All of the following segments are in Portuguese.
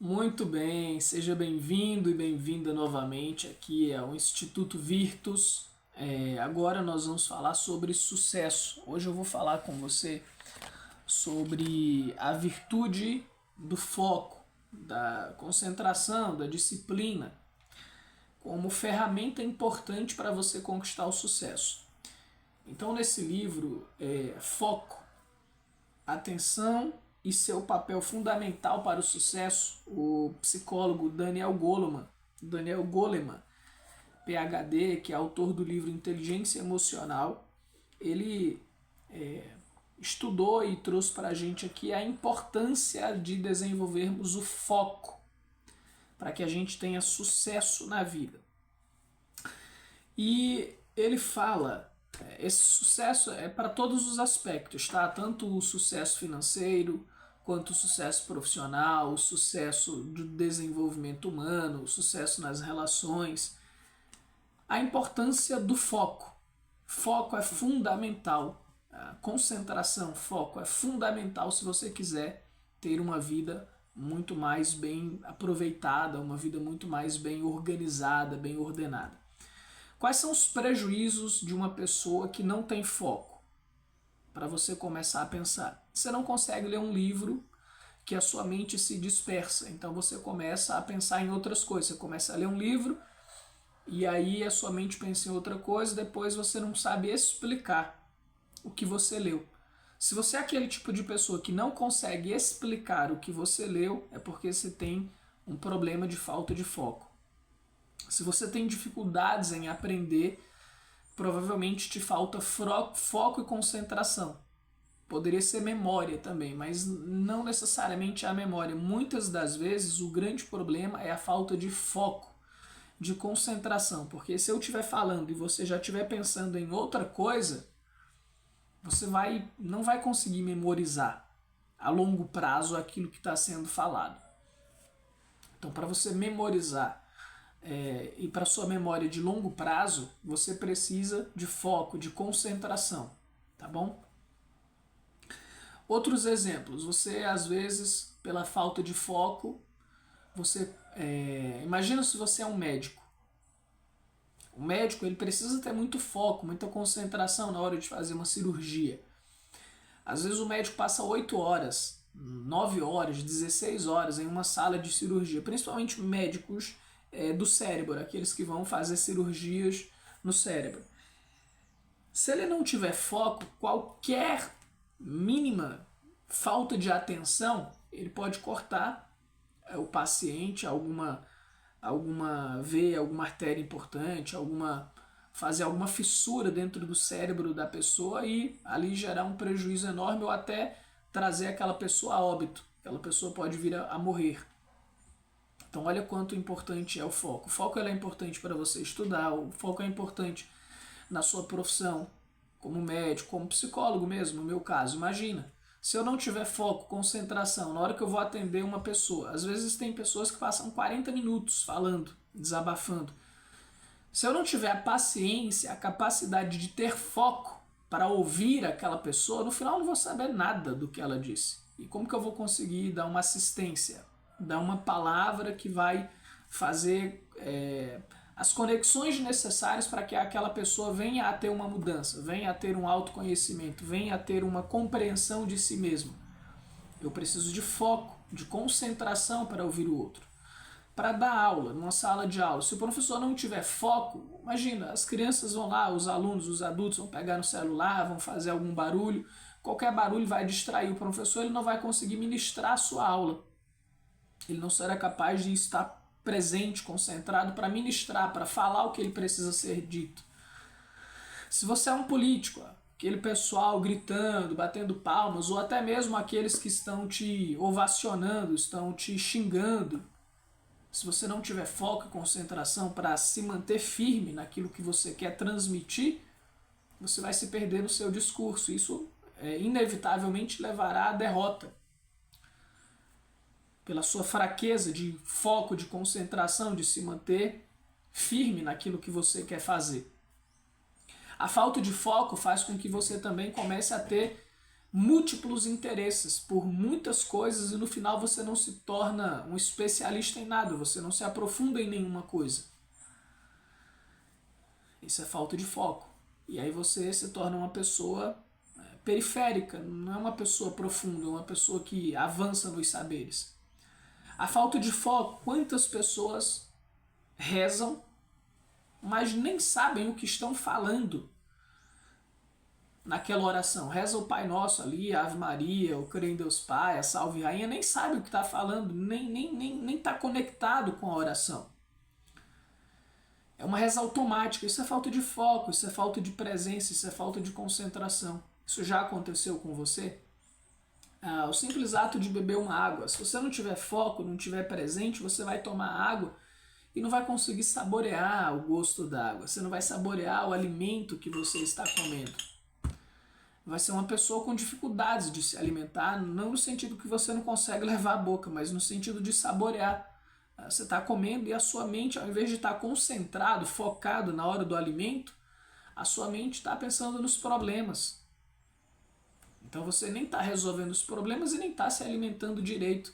Muito bem, seja bem-vindo e bem-vinda novamente aqui ao Instituto Virtus. Agora nós vamos falar sobre sucesso. Hoje eu vou falar com você sobre a virtude do foco, da concentração, da disciplina, como ferramenta importante para você conquistar o sucesso. Então, nesse livro, Foco, Atenção e seu papel fundamental para o sucesso, o psicólogo Daniel Goleman, PhD, que é autor do livro Inteligência Emocional, ele estudou e trouxe para a gente aqui a importância de desenvolvermos o foco para que a gente tenha sucesso na vida. E ele fala, esse sucesso é para todos os aspectos, tá? Tanto o sucesso financeiro, quanto o sucesso profissional, o sucesso do desenvolvimento humano, o sucesso nas relações. A importância do foco. Foco é fundamental. A concentração, foco é fundamental se você quiser ter uma vida muito mais bem aproveitada, uma vida muito mais bem organizada, bem ordenada. Quais são os prejuízos de uma pessoa que não tem foco? Para você começar a pensar. Você não consegue ler um livro que a sua mente se dispersa. Então você começa a pensar em outras coisas. Você começa a ler um livro e aí a sua mente pensa em outra coisa, depois você não sabe explicar o que você leu. Se você é aquele tipo de pessoa que não consegue explicar o que você leu, é porque você tem um problema de falta de foco. Se você tem dificuldades em aprender, provavelmente te falta foco e concentração. Poderia ser memória também, mas não necessariamente a memória. Muitas das vezes o grande problema é a falta de foco, de concentração. Porque se eu estiver falando e você já estiver pensando em outra coisa, você não vai conseguir memorizar a longo prazo aquilo que está sendo falado. Então, para você memorizar e para sua memória de longo prazo, você precisa de foco, de concentração, tá bom? Outros exemplos, você às vezes, pela falta de foco, imagina se você é um médico. O médico ele precisa ter muito foco, muita concentração na hora de fazer uma cirurgia. Às vezes o médico passa 8 horas, 9 horas, 16 horas em uma sala de cirurgia, principalmente médicos do cérebro, aqueles que vão fazer cirurgias no cérebro. Se ele não tiver foco, qualquer mínima falta de atenção, ele pode cortar o paciente, alguma veia, alguma artéria importante, fazer alguma fissura dentro do cérebro da pessoa e ali gerar um prejuízo enorme ou até trazer aquela pessoa a óbito. Aquela pessoa pode vir a morrer. Então olha quanto importante é o foco. O foco é importante para você estudar, o foco é importante na sua profissão, como médico, como psicólogo mesmo, no meu caso. Imagina, se eu não tiver foco, concentração, na hora que eu vou atender uma pessoa, às vezes tem pessoas que passam 40 minutos falando, desabafando. Se eu não tiver a paciência, a capacidade de ter foco para ouvir aquela pessoa, no final eu não vou saber nada do que ela disse. E como que eu vou conseguir dar uma assistência? Dar uma palavra que vai fazer as conexões necessárias para que aquela pessoa venha a ter uma mudança, venha a ter um autoconhecimento, venha a ter uma compreensão de si mesmo. Eu preciso de foco, de concentração para ouvir o outro. Para dar aula, numa sala de aula, se o professor não tiver foco, imagina, as crianças vão lá, os alunos, os adultos vão pegar no celular, vão fazer algum barulho, qualquer barulho vai distrair o professor, ele não vai conseguir ministrar a sua aula. Ele não será capaz de estar presente, concentrado para ministrar, para falar o que ele precisa ser dito. Se você é um político, aquele pessoal gritando, batendo palmas, ou até mesmo aqueles que estão te ovacionando, estão te xingando, se você não tiver foco e concentração para se manter firme naquilo que você quer transmitir, você vai se perder no seu discurso. Isso inevitavelmente levará à derrota. Pela sua fraqueza de foco, de concentração, de se manter firme naquilo que você quer fazer. A falta de foco faz com que você também comece a ter múltiplos interesses por muitas coisas e no final você não se torna um especialista em nada, você não se aprofunda em nenhuma coisa. Isso é falta de foco. E aí você se torna uma pessoa periférica, não é uma pessoa profunda, é uma pessoa que avança nos saberes. A falta de foco, quantas pessoas rezam, mas nem sabem o que estão falando naquela oração. Reza o Pai Nosso ali, a Ave Maria, o Creio em Deus Pai, a Salve Rainha, nem sabe o que está falando, nem está conectado com a oração. É uma reza automática, isso é falta de foco, isso é falta de presença, isso é falta de concentração. Isso já aconteceu com você? O simples ato de beber uma água. Se você não tiver foco, não tiver presente, você vai tomar água e não vai conseguir saborear o gosto da água. Você não vai saborear o alimento que você está comendo. Vai ser uma pessoa com dificuldades de se alimentar, não no sentido que você não consegue levar à boca, mas no sentido de saborear. Você está comendo e a sua mente, ao invés de estar concentrado, focado na hora do alimento, a sua mente está pensando nos problemas. Então você nem está resolvendo os problemas e nem está se alimentando direito.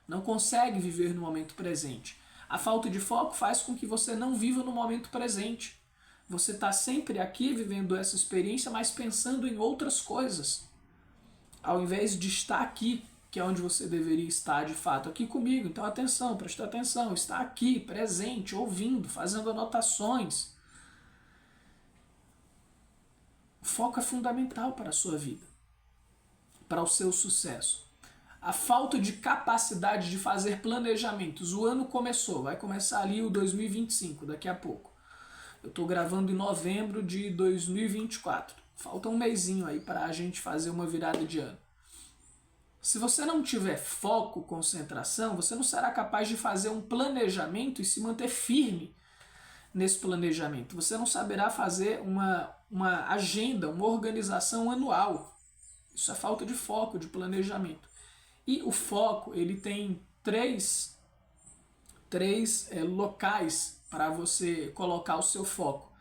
Não consegue viver no momento presente. A falta de foco faz com que você não viva no momento presente. Você está sempre aqui vivendo essa experiência, mas pensando em outras coisas. Ao invés de estar aqui, que é onde você deveria estar de fato, aqui comigo. Então atenção, presta atenção, está aqui, presente, ouvindo, fazendo anotações. O foco é fundamental para a sua vida, para o seu sucesso. A falta de capacidade de fazer planejamentos. O ano começou, vai começar ali o 2025, daqui a pouco. Eu estou gravando em novembro de 2024. Falta um mesinho aí para a gente fazer uma virada de ano. Se você não tiver foco, concentração, você não será capaz de fazer um planejamento e se manter firme nesse planejamento. Você não saberá fazer uma agenda, uma organização anual. Isso é falta de foco, de planejamento. E o foco, ele tem três locais para você colocar o seu foco.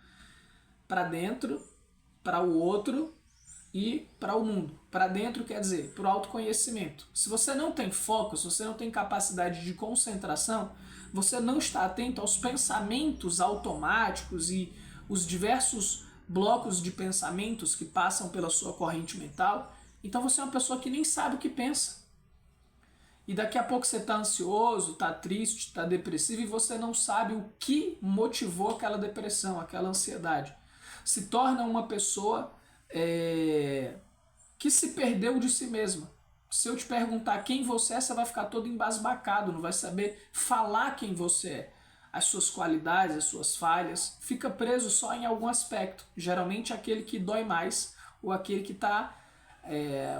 Para dentro, para o outro e para o mundo. Para dentro quer dizer, para o autoconhecimento. Se você não tem foco, se você não tem capacidade de concentração, você não está atento aos pensamentos automáticos e os diversos blocos de pensamentos que passam pela sua corrente mental. Então você é uma pessoa que nem sabe o que pensa. E daqui a pouco você está ansioso, está triste, está depressivo e você não sabe o que motivou aquela depressão, aquela ansiedade. Se torna uma pessoa que se perdeu de si mesma. Se eu te perguntar quem você é, você vai ficar todo embasbacado, não vai saber falar quem você é. As suas qualidades, as suas falhas, fica preso só em algum aspecto. Geralmente aquele que dói mais ou aquele que está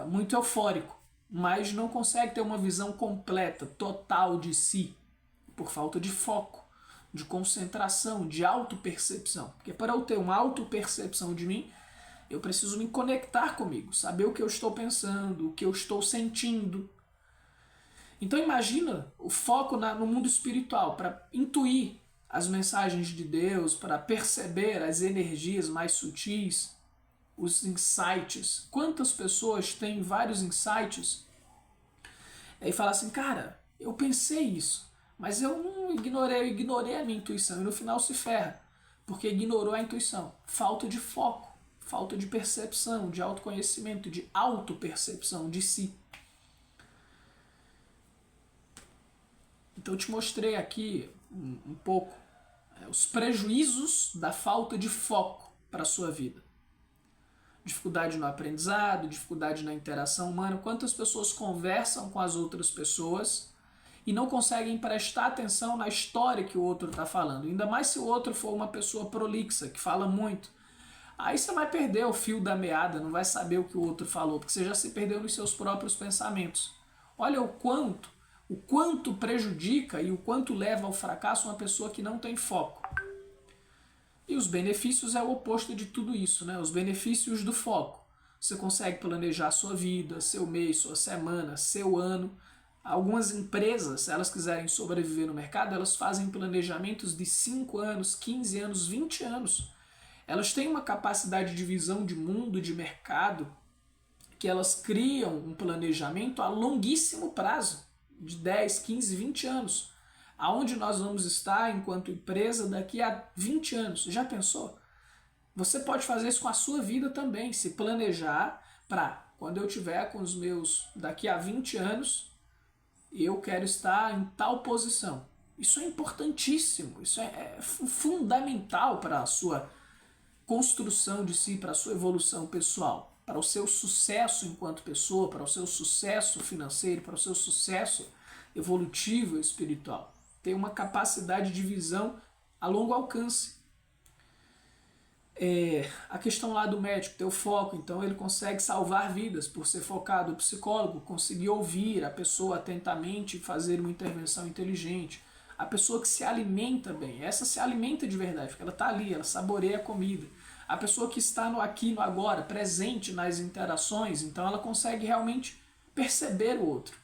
muito eufórico, mas não consegue ter uma visão completa, total de si, por falta de foco, de concentração, de autopercepção. Porque para eu ter uma autopercepção de mim, eu preciso me conectar comigo, saber o que eu estou pensando, o que eu estou sentindo. Então imagina o foco no mundo espiritual, para intuir as mensagens de Deus, para perceber as energias mais sutis, os insights. Quantas pessoas têm vários insights e falam assim, cara, eu pensei isso, mas eu não ignorei, eu ignorei a minha intuição e no final se ferra, porque ignorou a intuição. Falta de foco, falta de percepção, de autoconhecimento, de autopercepção de si. Então eu te mostrei aqui um pouco os prejuízos da falta de foco para a sua vida. Dificuldade no aprendizado, dificuldade na interação humana. Quantas pessoas conversam com as outras pessoas e não conseguem prestar atenção na história que o outro está falando. Ainda mais se o outro for uma pessoa prolixa, que fala muito. Aí você vai perder o fio da meada, não vai saber o que o outro falou, porque você já se perdeu nos seus próprios pensamentos. Olha o quanto prejudica e o quanto leva ao fracasso uma pessoa que não tem foco. E os benefícios é o oposto de tudo isso, né? Os benefícios do foco. Você consegue planejar a sua vida, seu mês, sua semana, seu ano. Algumas empresas, se elas quiserem sobreviver no mercado, elas fazem planejamentos de 5 anos, 15 anos, 20 anos. Elas têm uma capacidade de visão de mundo, de mercado, que elas criam um planejamento a longuíssimo prazo, de 10, 15, 20 anos. Aonde nós vamos estar enquanto empresa daqui a 20 anos? Já pensou? Você pode fazer isso com a sua vida também, se planejar para quando eu tiver com os meus, daqui a 20 anos, eu quero estar em tal posição. Isso é importantíssimo, isso é fundamental para a sua construção de si, para a sua evolução pessoal, para o seu sucesso enquanto pessoa, para o seu sucesso financeiro, para o seu sucesso evolutivo e espiritual. Ter uma capacidade de visão a longo alcance. A questão lá do médico, ter o foco, então ele consegue salvar vidas por ser focado. O psicólogo conseguir ouvir a pessoa atentamente e fazer uma intervenção inteligente. A pessoa que se alimenta bem, essa se alimenta de verdade, porque ela está ali, ela saboreia a comida. A pessoa que está no aqui, no agora, presente nas interações, então ela consegue realmente perceber o outro,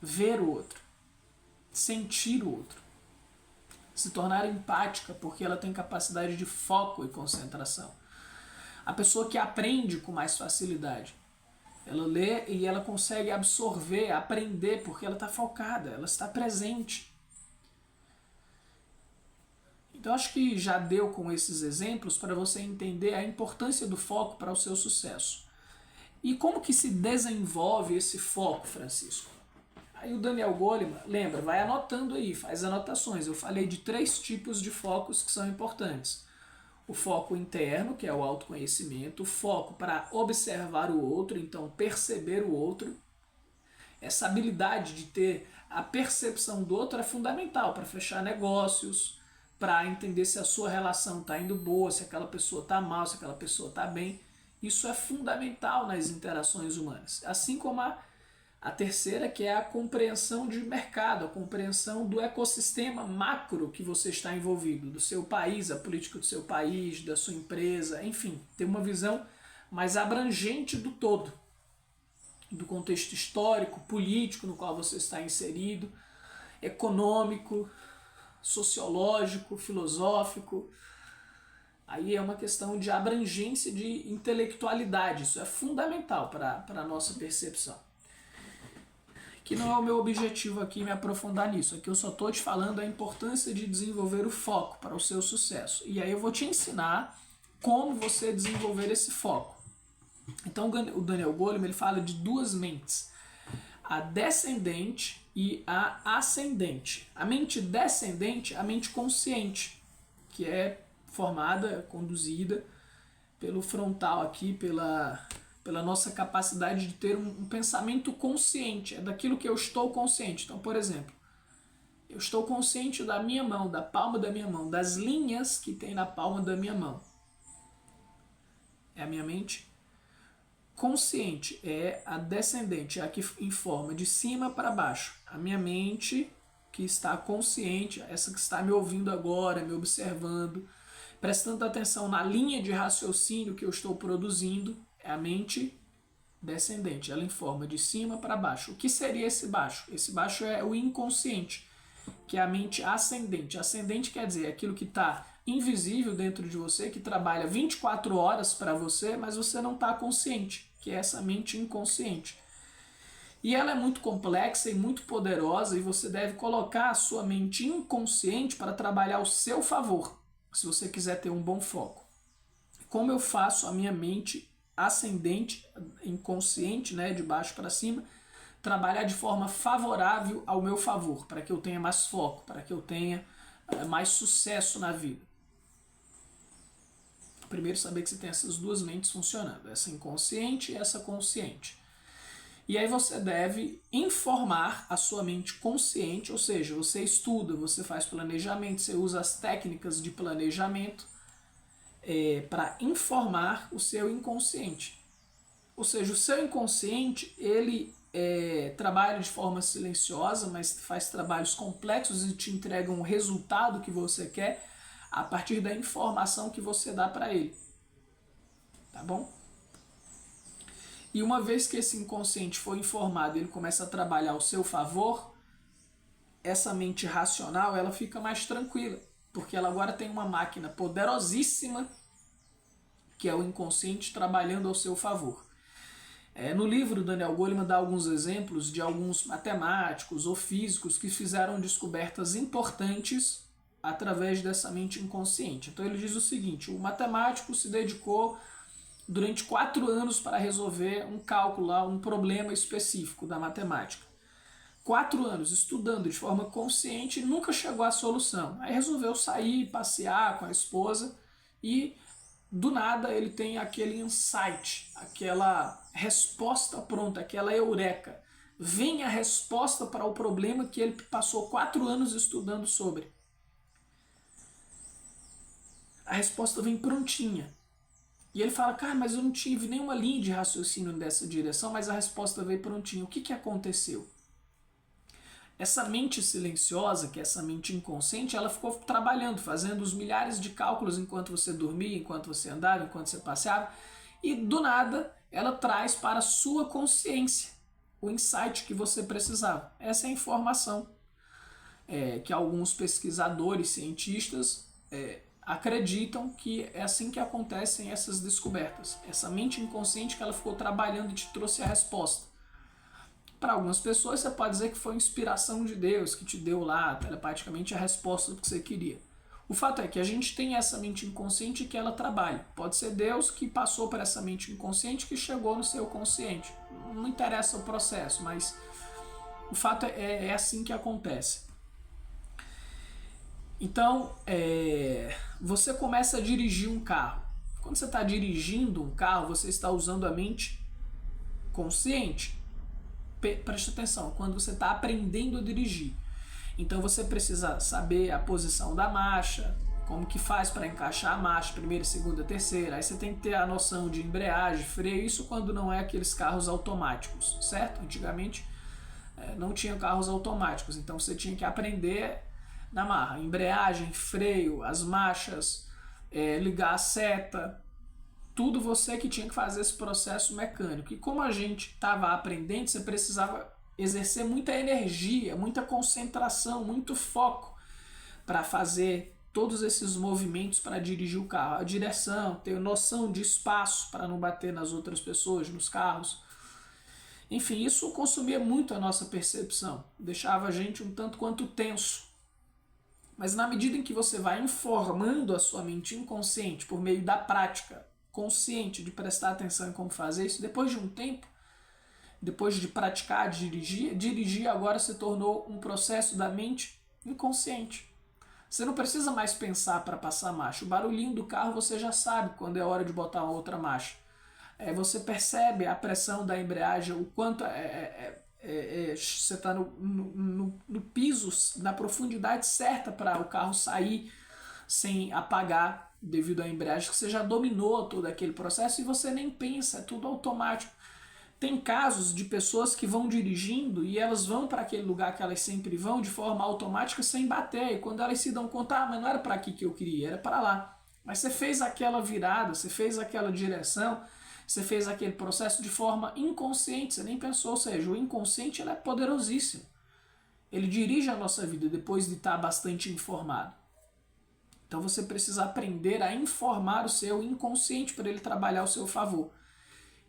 ver o outro, sentir o outro, se tornar empática, porque ela tem capacidade de foco e concentração. A pessoa que aprende com mais facilidade, ela lê e ela consegue absorver, aprender, porque ela está focada, ela está presente. Então acho que já deu com esses exemplos para você entender a importância do foco para o seu sucesso. E como que se desenvolve esse foco, Francisco? Aí o Daniel Goleman, lembra, vai anotando aí, faz anotações. Eu falei de 3 tipos de focos que são importantes. O foco interno, que é o autoconhecimento, o foco para observar o outro, então perceber o outro. Essa habilidade de ter a percepção do outro é fundamental para fechar negócios, para entender se a sua relação está indo boa, se aquela pessoa está mal, se aquela pessoa está bem. Isso é fundamental nas interações humanas. Assim como a terceira, que é a compreensão de mercado, a compreensão do ecossistema macro que você está envolvido, do seu país, a política do seu país, da sua empresa, enfim, ter uma visão mais abrangente do todo, do contexto histórico, político no qual você está inserido, econômico, sociológico, filosófico. Aí é uma questão de abrangência de intelectualidade, isso é fundamental para a nossa percepção. Que não é o meu objetivo aqui me aprofundar nisso, aqui eu só estou te falando a importância de desenvolver o foco para o seu sucesso. E aí eu vou te ensinar como você desenvolver esse foco. Então o Daniel Goleman ele fala de 2 mentes, a descendente e a ascendente. A mente descendente é a mente consciente, que é formada, conduzida pelo frontal aqui, pela nossa capacidade de ter um pensamento consciente, é daquilo que eu estou consciente. Então, por exemplo, eu estou consciente da minha mão, da palma da minha mão, das linhas que tem na palma da minha mão. É a minha mente consciente, é a descendente, é a que informa de cima para baixo. A minha mente que está consciente, essa que está me ouvindo agora, me observando, prestando atenção na linha de raciocínio que eu estou produzindo, é a mente descendente. Ela informa de cima para baixo. O que seria esse baixo? Esse baixo é o inconsciente, que é a mente ascendente. Ascendente quer dizer aquilo que está invisível dentro de você, que trabalha 24 horas para você, mas você não está consciente, que é essa mente inconsciente. E ela é muito complexa e muito poderosa, e você deve colocar a sua mente inconsciente para trabalhar ao seu favor, se você quiser ter um bom foco. Como eu faço a minha mente ascendente, inconsciente, né, de baixo para cima, trabalhar de forma favorável ao meu favor, para que eu tenha mais foco, para que eu tenha mais sucesso na vida. Primeiro, saber que você tem essas 2 mentes funcionando, essa inconsciente e essa consciente. E aí você deve informar a sua mente consciente, ou seja, você estuda, você faz planejamento, você usa as técnicas de planejamento para informar o seu inconsciente. Ou seja, o seu inconsciente, ele trabalha de forma silenciosa, mas faz trabalhos complexos e te entrega um resultado que você quer a partir da informação que você dá para ele. Tá bom? E uma vez que esse inconsciente for informado e ele começa a trabalhar ao seu favor, essa mente racional ela fica mais tranquila, porque ela agora tem uma máquina poderosíssima, que é o inconsciente, trabalhando ao seu favor. No livro, Daniel Goleman dá alguns exemplos de alguns matemáticos ou físicos que fizeram descobertas importantes através dessa mente inconsciente. Então ele diz o seguinte: o matemático se dedicou durante 4 anos para resolver um cálculo, um problema específico da matemática. 4 anos estudando de forma consciente e nunca chegou à solução. Aí resolveu sair, passear com a esposa e do nada ele tem aquele insight, aquela resposta pronta, aquela eureka. Vem a resposta para o problema que ele passou 4 anos estudando sobre. A resposta vem prontinha. E ele fala, cara, mas eu não tive nenhuma linha de raciocínio nessa direção, mas a resposta veio prontinha. O que aconteceu? Essa mente silenciosa, que é essa mente inconsciente, ela ficou trabalhando, fazendo os milhares de cálculos enquanto você dormia, enquanto você andava, enquanto você passeava, e do nada ela traz para a sua consciência o insight que você precisava. Essa é a informação que alguns pesquisadores, cientistas acreditam que é assim que acontecem essas descobertas. Essa mente inconsciente que ela ficou trabalhando e te trouxe a resposta. Para algumas pessoas você pode dizer que foi inspiração de Deus que te deu lá telepaticamente a resposta do que você queria. O fato é que a gente tem essa mente inconsciente que ela trabalha. Pode ser Deus que passou por essa mente inconsciente que chegou no seu consciente. Não interessa o processo, mas o fato é assim que acontece. Então, você começa a dirigir um carro. Quando você está dirigindo um carro, você está usando a mente consciente. Preste atenção, quando você está aprendendo a dirigir. Então você precisa saber a posição da marcha, como que faz para encaixar a marcha, primeira, segunda, terceira. Aí você tem que ter a noção de embreagem, freio, isso quando não é aqueles carros automáticos, certo? Antigamente não tinha carros automáticos, então você tinha que aprender na marra, embreagem, freio, as marchas, ligar a seta, tudo você que tinha que fazer esse processo mecânico. E como a gente estava aprendendo, você precisava exercer muita energia, muita concentração, muito foco para fazer todos esses movimentos para dirigir o carro. A direção, ter noção de espaço para não bater nas outras pessoas, nos carros. Enfim, isso consumia muito a nossa percepção, deixava a gente um tanto quanto tenso. Mas na medida em que você vai informando a sua mente inconsciente por meio da prática, consciente de prestar atenção em como fazer isso, depois de um tempo, depois de praticar, dirigir agora se tornou um processo da mente inconsciente. Você não precisa mais pensar para passar marcha. O barulhinho do carro você já sabe quando é hora de botar outra marcha. Você percebe a pressão da embreagem, o quanto você está no piso, na profundidade certa para o carro sair sem apagar devido à embreagem, que você já dominou todo aquele processo e você nem pensa, é tudo automático. Tem casos de pessoas que vão dirigindo e elas vão para aquele lugar que elas sempre vão de forma automática sem bater, e quando elas se dão conta, mas não era para aqui que eu queria, era para lá. Mas você fez aquela virada, você fez aquela direção, você fez aquele processo de forma inconsciente, você nem pensou, ou seja, o inconsciente ele é poderosíssimo. Ele dirige a nossa vida depois de estar bastante informado. Então você precisa aprender a informar o seu inconsciente para ele trabalhar ao seu favor.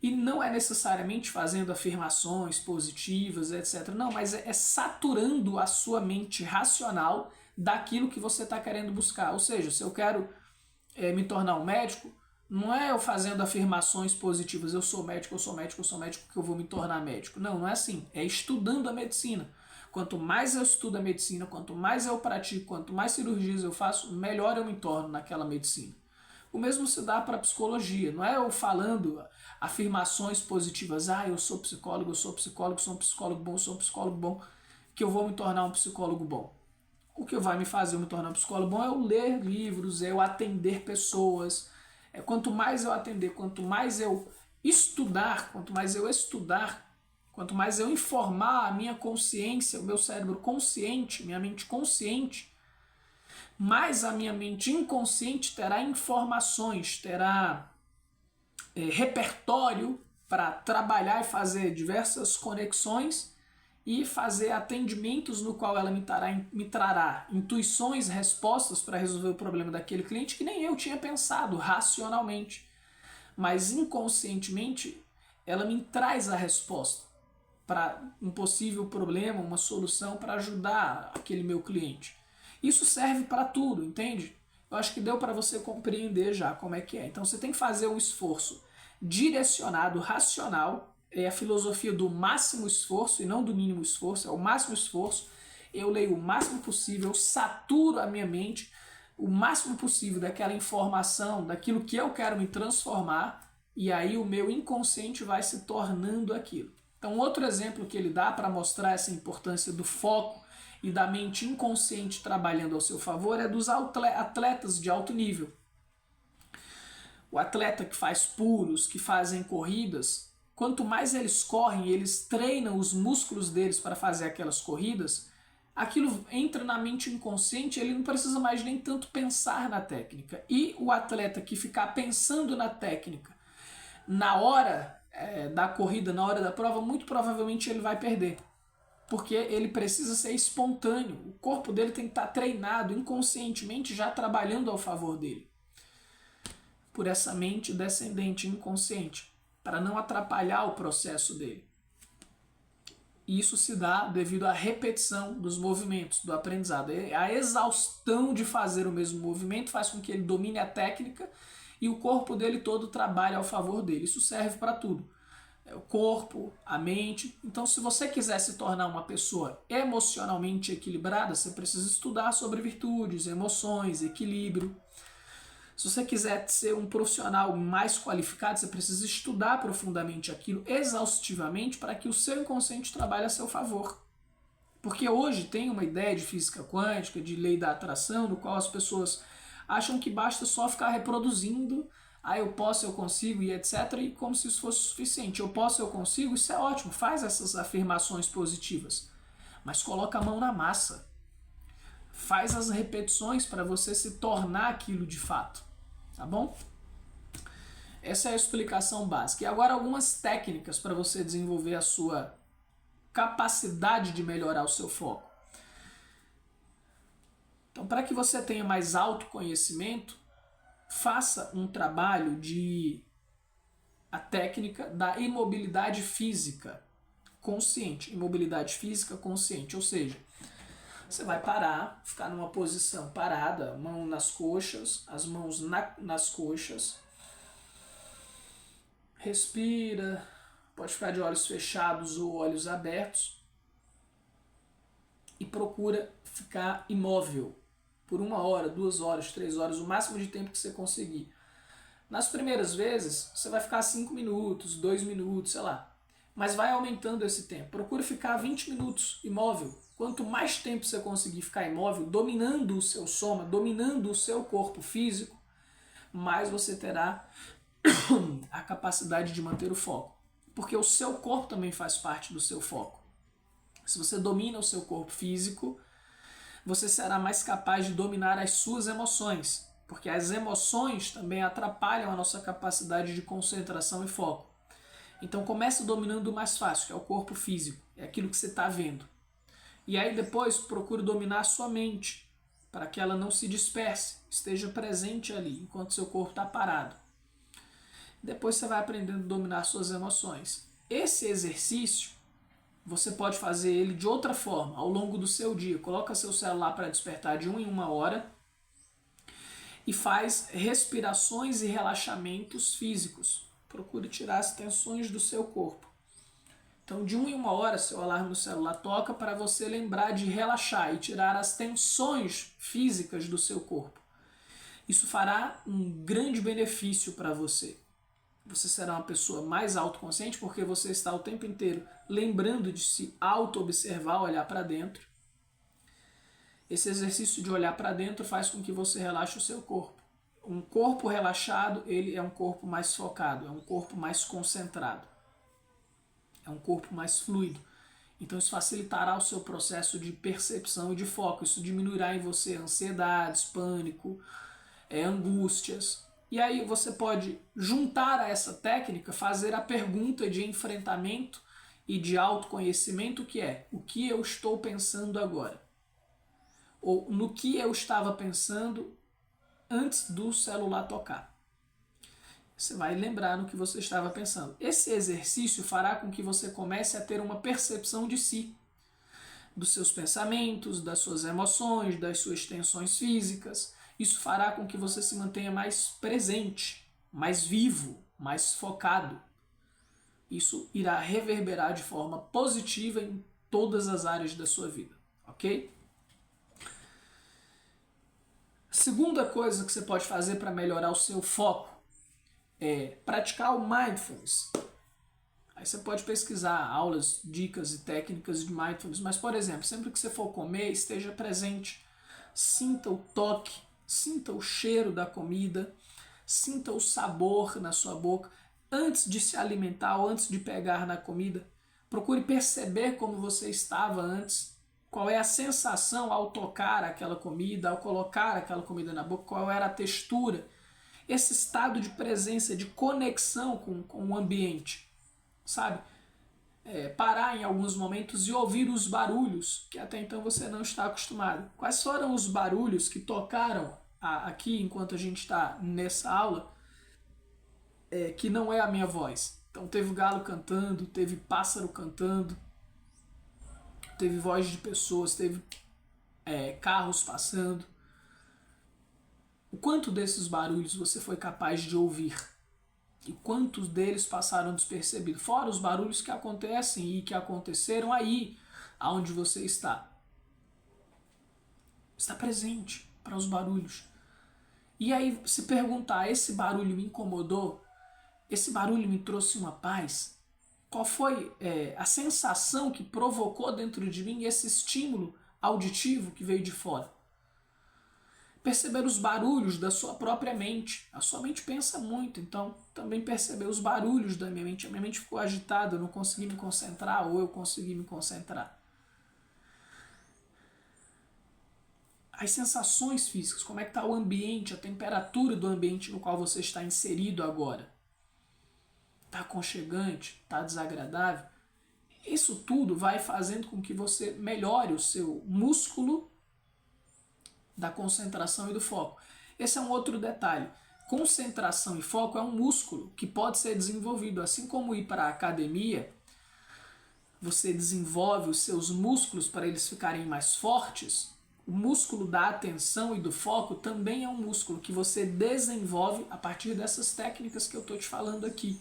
E não é necessariamente fazendo afirmações positivas, etc. Não, mas é saturando a sua mente racional daquilo que você está querendo buscar. Ou seja, se eu quero me tornar um médico, não é eu fazendo afirmações positivas, eu sou médico, eu sou médico, eu sou médico, que eu vou me tornar médico. Não, não é assim. É estudando a medicina. Quanto mais eu estudo a medicina, quanto mais eu pratico, quanto mais cirurgias eu faço, melhor eu me torno naquela medicina. O mesmo se dá para a psicologia. Não é eu falando afirmações positivas, eu sou psicólogo, sou um psicólogo bom, que eu vou me tornar um psicólogo bom. O que vai me fazer eu me tornar um psicólogo bom é eu ler livros, é eu atender pessoas. Quanto mais eu atender, quanto mais eu estudar, quanto mais eu informar a minha consciência, o meu cérebro consciente, minha mente consciente, mais a minha mente inconsciente terá informações, terá repertório para trabalhar e fazer diversas conexões e fazer atendimentos no qual ela me trará intuições, respostas para resolver o problema daquele cliente que nem eu tinha pensado racionalmente. Mas inconscientemente ela me traz a resposta para um possível problema, uma solução para ajudar aquele meu cliente. Isso serve para tudo, entende? Eu acho que deu para você compreender já como é que é. Então você tem que fazer um esforço direcionado, racional, é a filosofia do máximo esforço e não do mínimo esforço, é o máximo esforço. Eu leio o máximo possível, eu saturo a minha mente o máximo possível daquela informação, daquilo que eu quero me transformar, e aí o meu inconsciente vai se tornando aquilo. Então, outro exemplo que ele dá para mostrar essa importância do foco e da mente inconsciente trabalhando ao seu favor é dos atletas de alto nível. O atleta que faz pulos, que fazem corridas, quanto mais eles correm, eles treinam os músculos deles para fazer aquelas corridas, aquilo entra na mente inconsciente, ele não precisa mais nem tanto pensar na técnica. E o atleta que ficar pensando na técnica na hora da corrida, na hora da prova, muito provavelmente ele vai perder. Porque ele precisa ser espontâneo. O corpo dele tem que estar treinado inconscientemente, já trabalhando ao favor dele. Por essa mente descendente inconsciente, para não atrapalhar o processo dele. Isso se dá devido à repetição dos movimentos, do aprendizado. A exaustão de fazer o mesmo movimento faz com que ele domine a técnica e o corpo dele todo trabalha ao favor dele. Isso serve para tudo. O corpo, a mente. Então, se você quiser se tornar uma pessoa emocionalmente equilibrada, você precisa estudar sobre virtudes, emoções, equilíbrio. Se você quiser ser um profissional mais qualificado, você precisa estudar profundamente aquilo, exaustivamente, para que o seu inconsciente trabalhe a seu favor. Porque hoje tem uma ideia de física quântica, de lei da atração, no qual as pessoas acham que basta só ficar reproduzindo, eu posso, eu consigo e etc, e como se isso fosse suficiente. Eu posso, eu consigo, isso é ótimo, faz essas afirmações positivas, mas coloca a mão na massa. Faz as repetições para você se tornar aquilo de fato. Tá bom? Essa é a explicação básica. E agora algumas técnicas para você desenvolver a sua capacidade de melhorar o seu foco. Então, para que você tenha mais autoconhecimento, faça um trabalho a técnica da imobilidade física consciente. Imobilidade física consciente, ou seja, você vai parar, ficar numa posição parada, mão nas coxas, as mãos nas coxas. Respira, pode ficar de olhos fechados ou olhos abertos. E procura ficar imóvel por 1 hora, 2 horas, 3 horas, o máximo de tempo que você conseguir. Nas primeiras vezes, você vai ficar 5 minutos, 2 minutos, sei lá. Mas vai aumentando esse tempo. Procura ficar 20 minutos imóvel. Quanto mais tempo você conseguir ficar imóvel, dominando o seu soma, dominando o seu corpo físico, mais você terá a capacidade de manter o foco. Porque o seu corpo também faz parte do seu foco. Se você domina o seu corpo físico, você será mais capaz de dominar as suas emoções. Porque as emoções também atrapalham a nossa capacidade de concentração e foco. Então comece dominando o mais fácil, que é o corpo físico. É aquilo que você está vendo. E aí depois procure dominar a sua mente, para que ela não se disperse, esteja presente ali, enquanto seu corpo está parado. Depois você vai aprendendo a dominar suas emoções. Esse exercício, você pode fazer ele de outra forma, ao longo do seu dia. Coloca seu celular para despertar de 1 em 1 hora e faz respirações e relaxamentos físicos. Procure tirar as tensões do seu corpo. Então, de 1 em 1 hora, seu alarme no celular toca para você lembrar de relaxar e tirar as tensões físicas do seu corpo. Isso fará um grande benefício para você. Você será uma pessoa mais autoconsciente porque você está o tempo inteiro lembrando de se auto-observar, olhar para dentro. Esse exercício de olhar para dentro faz com que você relaxe o seu corpo. Um corpo relaxado, ele é um corpo mais focado, é um corpo mais concentrado. É um corpo mais fluido. Então isso facilitará o seu processo de percepção e de foco. Isso diminuirá em você ansiedades, pânico, angústias. E aí você pode juntar a essa técnica, fazer a pergunta de enfrentamento e de autoconhecimento, que é: o que eu estou pensando agora? Ou no que eu estava pensando antes do celular tocar? Você vai lembrar no que você estava pensando. Esse exercício fará com que você comece a ter uma percepção de si, dos seus pensamentos, das suas emoções, das suas tensões físicas. Isso fará com que você se mantenha mais presente, mais vivo, mais focado. Isso irá reverberar de forma positiva em todas as áreas da sua vida, ok? Segunda coisa que você pode fazer para melhorar o seu foco é praticar o mindfulness. Aí você pode pesquisar aulas, dicas e técnicas de mindfulness, mas, por exemplo, sempre que você for comer, esteja presente. Sinta o toque, sinta o cheiro da comida, sinta o sabor na sua boca. Antes de se alimentar ou antes de pegar na comida, procure perceber como você estava antes, qual é a sensação ao tocar aquela comida, ao colocar aquela comida na boca, qual era a textura. Esse estado de presença, de conexão com o ambiente, sabe? Parar em alguns momentos e ouvir os barulhos que até então você não está acostumado. Quais foram os barulhos que tocaram aqui enquanto a gente está nessa aula, que não é a minha voz? Então teve galo cantando, teve pássaro cantando, teve voz de pessoas, teve carros passando. O quanto desses barulhos você foi capaz de ouvir? E quantos deles passaram despercebidos? Fora os barulhos que acontecem e que aconteceram aí, aonde você está. Está presente para os barulhos. E aí se perguntar, esse barulho me incomodou? Esse barulho me trouxe uma paz? Qual foi a sensação que provocou dentro de mim esse estímulo auditivo que veio de fora? Perceber os barulhos da sua própria mente. A sua mente pensa muito, então também perceber os barulhos da minha mente. A minha mente ficou agitada, eu não consegui me concentrar, ou eu consegui me concentrar. As sensações físicas, como é que está o ambiente, a temperatura do ambiente no qual você está inserido agora. Está aconchegante? Está desagradável? Isso tudo vai fazendo com que você melhore o seu músculo da concentração e do foco. Esse é um outro detalhe. Concentração e foco é um músculo que pode ser desenvolvido. Assim como ir para a academia, você desenvolve os seus músculos para eles ficarem mais fortes, o músculo da atenção e do foco também é um músculo que você desenvolve a partir dessas técnicas que eu estou te falando aqui.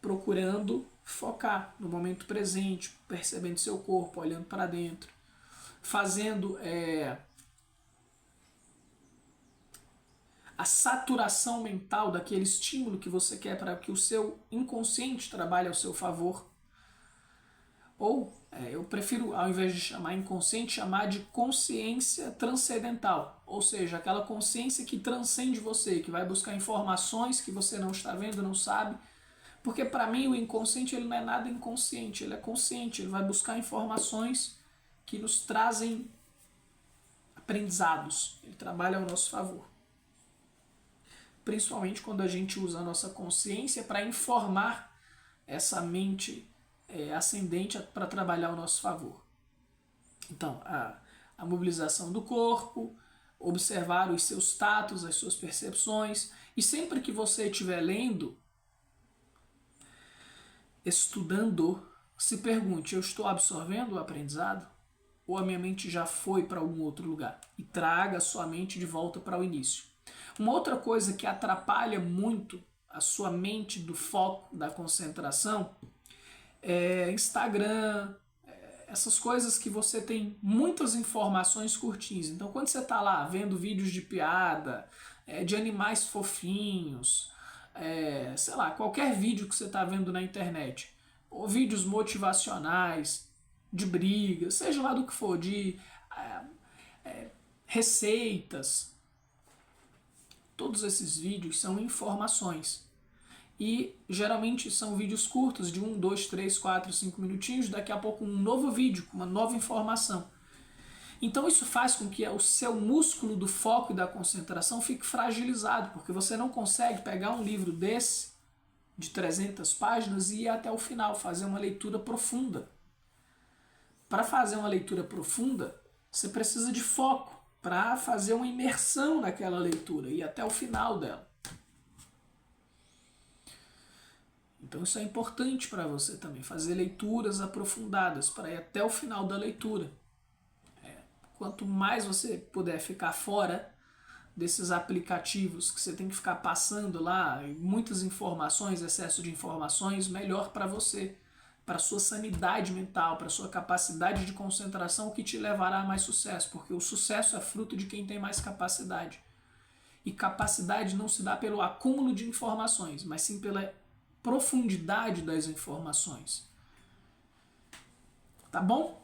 Procurando focar no momento presente, percebendo seu corpo, olhando para dentro, fazendo a saturação mental daquele estímulo que você quer para que o seu inconsciente trabalhe ao seu favor. Ou eu prefiro, ao invés de chamar inconsciente, chamar de consciência transcendental. Ou seja, aquela consciência que transcende você, que vai buscar informações que você não está vendo, não sabe. Porque para mim o inconsciente ele não é nada inconsciente, ele é consciente, ele vai buscar informações que nos trazem aprendizados, ele trabalha ao nosso favor. Principalmente quando a gente usa a nossa consciência para informar essa mente ascendente para trabalhar ao nosso favor. Então, a mobilização do corpo, observar os seus tatos, as suas percepções, e sempre que você estiver lendo, estudando, se pergunte, eu estou absorvendo o aprendizado? Ou a minha mente já foi para algum outro lugar? E traga a sua mente de volta para o início. Uma outra coisa que atrapalha muito a sua mente do foco, da concentração, é Instagram, essas coisas que você tem muitas informações curtinhas. Então quando você está lá vendo vídeos de piada, de animais fofinhos, sei lá, qualquer vídeo que você está vendo na internet, ou vídeos motivacionais, de briga, seja lá do que for, de receitas, todos esses vídeos são informações. E geralmente são vídeos curtos, de 1, 2, 3, 4, 5 minutinhos, daqui a pouco um novo vídeo, com uma nova informação. Então isso faz com que o seu músculo do foco e da concentração fique fragilizado, porque você não consegue pegar um livro desse, de 300 páginas, e ir até o final, fazer uma leitura profunda. Para fazer uma leitura profunda, você precisa de foco, para fazer uma imersão naquela leitura, e até o final dela. Então isso é importante para você também, fazer leituras aprofundadas para ir até o final da leitura. Quanto mais você puder ficar fora desses aplicativos que você tem que ficar passando lá, muitas informações, excesso de informações, melhor para você, para sua sanidade mental, para sua capacidade de concentração, que te levará a mais sucesso, porque o sucesso é fruto de quem tem mais capacidade. E capacidade não se dá pelo acúmulo de informações, mas sim pela profundidade das informações. Tá bom?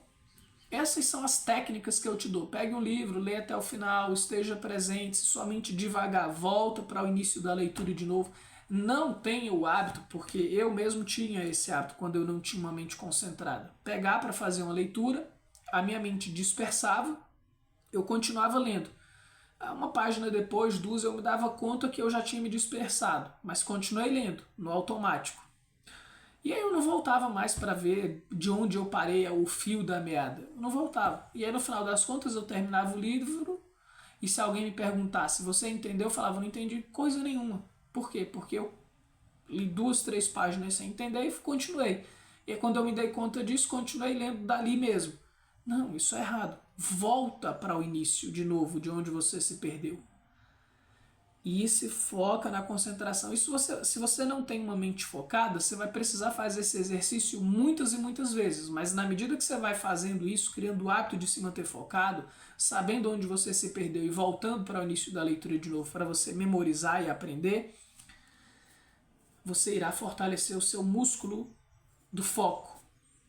Essas são as técnicas que eu te dou. Pegue um livro, lê até o final, esteja presente, somente devagar, volta para o início da leitura de novo. Não tenha o hábito, porque eu mesmo tinha esse hábito quando eu não tinha uma mente concentrada. Pegar para fazer uma leitura, a minha mente dispersava, eu continuava lendo. Uma página depois, duas, eu me dava conta que eu já tinha me dispersado, mas continuei lendo, no automático. E aí eu não voltava mais para ver de onde eu parei o fio da meada. Eu não voltava. E aí no final das contas eu terminava o livro e se alguém me perguntasse, você entendeu? Eu falava, não entendi coisa nenhuma. Por quê? Porque eu li 2, 3 páginas sem entender e continuei. E aí, quando eu me dei conta disso, continuei lendo dali mesmo. Não, isso é errado. Volta para o início de novo, de onde você se perdeu. E se foca na concentração. E se você não tem uma mente focada, você vai precisar fazer esse exercício muitas e muitas vezes. Mas na medida que você vai fazendo isso, criando o hábito de se manter focado, sabendo onde você se perdeu e voltando para o início da leitura de novo, para você memorizar e aprender, você irá fortalecer o seu músculo do foco.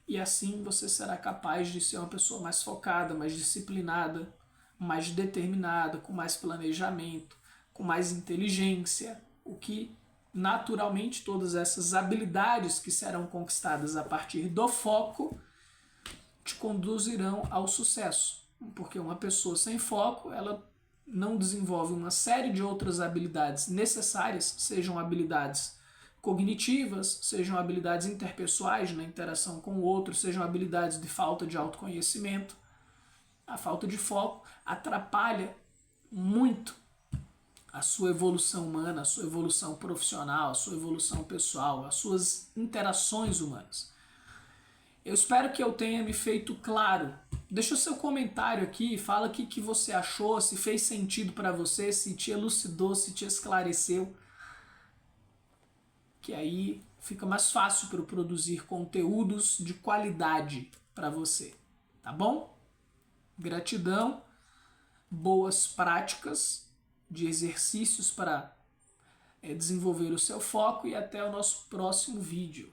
E assim você será capaz de ser uma pessoa mais focada, mais disciplinada, mais determinada, com mais planejamento, com mais inteligência, o que naturalmente todas essas habilidades que serão conquistadas a partir do foco te conduzirão ao sucesso. Porque uma pessoa sem foco, ela não desenvolve uma série de outras habilidades necessárias, sejam habilidades cognitivas, sejam habilidades interpessoais na interação com o outro, sejam habilidades de falta de autoconhecimento. A falta de foco atrapalha muito a sua evolução humana, a sua evolução profissional, a sua evolução pessoal, as suas interações humanas. Eu espero que eu tenha me feito claro. Deixa o seu comentário aqui, fala o que você achou, se fez sentido para você, se te elucidou, se te esclareceu. Que aí fica mais fácil para eu produzir conteúdos de qualidade para você. Tá bom? Gratidão, boas práticas de exercícios para desenvolver o seu foco e até o nosso próximo vídeo.